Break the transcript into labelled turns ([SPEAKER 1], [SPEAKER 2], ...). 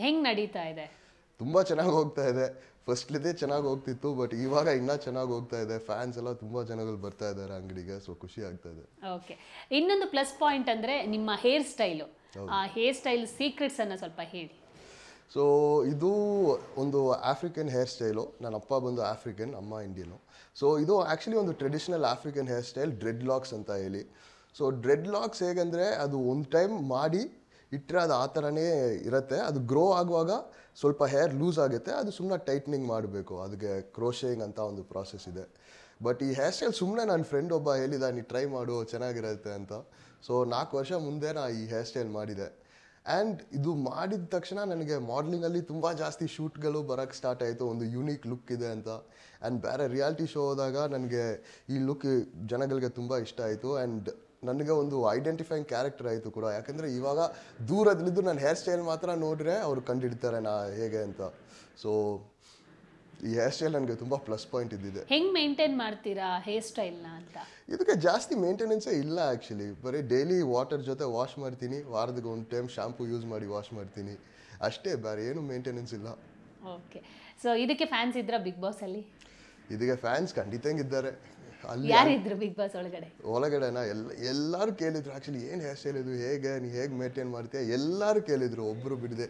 [SPEAKER 1] ಹೆಂಗ್ ನಡೀತಾ ಇದೆ?
[SPEAKER 2] ತುಂಬ ಚೆನ್ನಾಗಿ ಹೋಗ್ತಾ ಇದೆ. ಫಸ್ಟ್ಲಿದ್ದೇ ಚೆನ್ನಾಗಿ ಹೋಗ್ತಿತ್ತು, ಬಟ್ ಇವಾಗ ಇನ್ನೂ ಚೆನ್ನಾಗಿ ಹೋಗ್ತಾ ಇದೆ. ಫ್ಯಾನ್ಸ್ ಎಲ್ಲ ತುಂಬ ಜನಗಳು ಬರ್ತಾ ಇದ್ದಾರೆ ಅಂಗಡಿಗೆ, ಸೊ ಖುಷಿ ಆಗ್ತಾ ಇದೆ.
[SPEAKER 1] ಓಕೆ. ಇನ್ನೊಂದು ಪ್ಲಸ್ ಪಾಯಿಂಟ್ ಅಂದರೆ ನಿಮ್ಮ ಹೇರ್ ಸ್ಟೈಲು. ಆ ಹೇರ್ ಸ್ಟೈಲ್ ಸೀಕ್ರೆಟ್ಸ್ ಅನ್ನು ಸ್ವಲ್ಪ ಹೇಳಿ.
[SPEAKER 2] ಸೊ ಇದು ಒಂದು ಆಫ್ರಿಕನ್ ಹೇರ್ ಸ್ಟೈಲು. ನನ್ನ ಅಪ್ಪ ಬಂದು ಆಫ್ರಿಕನ್, ಅಮ್ಮ ಇಂಡಿಯನು. ಸೊ ಇದು ಆ್ಯಕ್ಚುಲಿ ಒಂದು traditional African hair style, dreadlocks ಅಂತ ಹೇಳಿ. ಸೊ ಡ್ರೆಡ್ ಲಾಕ್ಸ್ ಹೇಗೆಂದರೆ ಅದು ಒಂದು ಟೈಮ್ ಮಾಡಿ ಇಟ್ಟರೆ ಅದು ಆ ಥರನೇ ಇರುತ್ತೆ. ಅದು ಗ್ರೋ ಆಗುವಾಗ ಸ್ವಲ್ಪ ಹೇರ್ ಲೂಸ್ ಆಗುತ್ತೆ, ಅದು ಸುಮ್ಮನೆ ಟೈಟ್ನಿಂಗ್ ಮಾಡಬೇಕು. ಅದಕ್ಕೆ ಕ್ರೋಶಿಂಗ್ ಅಂತ ಒಂದು ಪ್ರಾಸೆಸ್ ಇದೆ. ಬಟ್ ಈ ಹೇರ್ ಸ್ಟೈಲ್ ಸುಮ್ಮನೆ ನನ್ನ ಫ್ರೆಂಡ್ ಒಬ್ಬ ಹೇಳಿದ, ನೀ ಟ್ರೈ ಮಾಡು ಚೆನ್ನಾಗಿರುತ್ತೆ ಅಂತ. ಸೊ 4 ವರ್ಷ ಮುಂದೆ ನಾ ಈ ಹೇರ್ ಸ್ಟೈಲ್ ಮಾಡಿದೆ. ಆ್ಯಂಡ್ ಇದು ಮಾಡಿದ ತಕ್ಷಣ ನನಗೆ ಮಾಡಲಿಂಗಲ್ಲಿ ತುಂಬ ಜಾಸ್ತಿ ಶೂಟ್ಗಳು ಬರೋಕ್ಕೆ ಸ್ಟಾರ್ಟ್ ಆಯಿತು. ಒಂದು ಯೂನಿಕ್ ಲುಕ್ ಇದೆ ಅಂತ. ಆ್ಯಂಡ್ ಬೇರೆ ರಿಯಾಲಿಟಿ ಶೋ ಹೋದಾಗ ನನಗೆ ಈ ಲುಕ್ ಜನಗಳಿಗೆ ತುಂಬ ಇಷ್ಟ ಆಯಿತು. ಆ್ಯಂಡ್ ನನಗೆ ಒಂದು ಐಡೆಂಟಿಫೈಯಿಂಗ್ ಕ್ಯಾರೆಕ್ಟರ್ ಆಯಿತು ಕೂಡ. ಯಾಕಂದರೆ ಇವಾಗ ದೂರದಲ್ಲಿದ್ದು ನನ್ನ ಹೇರ್ ಸ್ಟೈಲ್ ಮಾತ್ರ ನೋಡಿದ್ರೆ ಅವ್ರು ಕಂಡುಹಿಡ್ತಾರೆ ನಾ ಹೇಗೆ ಅಂತ. ಸೊ ಈ ಹೇರ್ ಸ್ಟೈಲ್ ನನಗೆ ತುಂಬ ಪ್ಲಸ್ ಪಾಯಿಂಟ್ ಇದ್ದಿದೆ.
[SPEAKER 1] ಹೆಂಗ್ ಮೇಂಟೈನ್ ಮಾಡ್ತೀರಾ ಹೇರ್ ಸ್ಟೈಲ್ನ ಅಂತ?
[SPEAKER 2] ಇದಕ್ಕೆ ಜಾಸ್ತಿ ಮೇಂಟೆನೆನ್ಸೇ ಇಲ್ಲ ಆ್ಯಕ್ಚುಲಿ. ಬರೀ ಡೈಲಿ ವಾಟರ್ ಜೊತೆ ವಾಶ್ ಮಾಡ್ತೀನಿ, ವಾರದಿಗೆ ಒಂದು ಟೈಮ್ ಶಾಂಪೂ ಯೂಸ್ ಮಾಡಿ ವಾಶ್ ಮಾಡ್ತೀನಿ ಅಷ್ಟೇ, ಬೇರೆ ಏನು ಮೇಂಟೆನೆನ್ಸ್ ಇಲ್ಲ.
[SPEAKER 1] ಓಕೆ. ಸೊ ಇದಕ್ಕೆ ಫ್ಯಾನ್ಸ್ ಇದ್ರ ಬಿಗ್ ಬಾಸ್ ಅಲ್ಲಿ?
[SPEAKER 2] ಇದಕ್ಕೆ ಫ್ಯಾನ್ಸ್ ಖಂಡಿತಂಗಿದ್ದಾರೆ. ಅಲ್ಲಿ
[SPEAKER 1] ಯಾರಿದ್ರು ಬಿಗ್ ಬಾಸ್ ಒಳಗಡೆ?
[SPEAKER 2] ಒಳಗಡೆನ ಎಲ್ಲರೂ ಕೇಳಿದ್ರು ಆ್ಯಕ್ಚುಲಿ, ಏನು ಹೇರ್ ಸ್ಟೈಲ್ ಇದು, ಹೇಗೆ ನೀ ಹೇಗೆ ಮೇಂಟೈನ್ ಮಾಡ್ತೀಯ, ಎಲ್ಲರೂ ಕೇಳಿದರು ಒಬ್ಬರು ಬಿಡದೆ.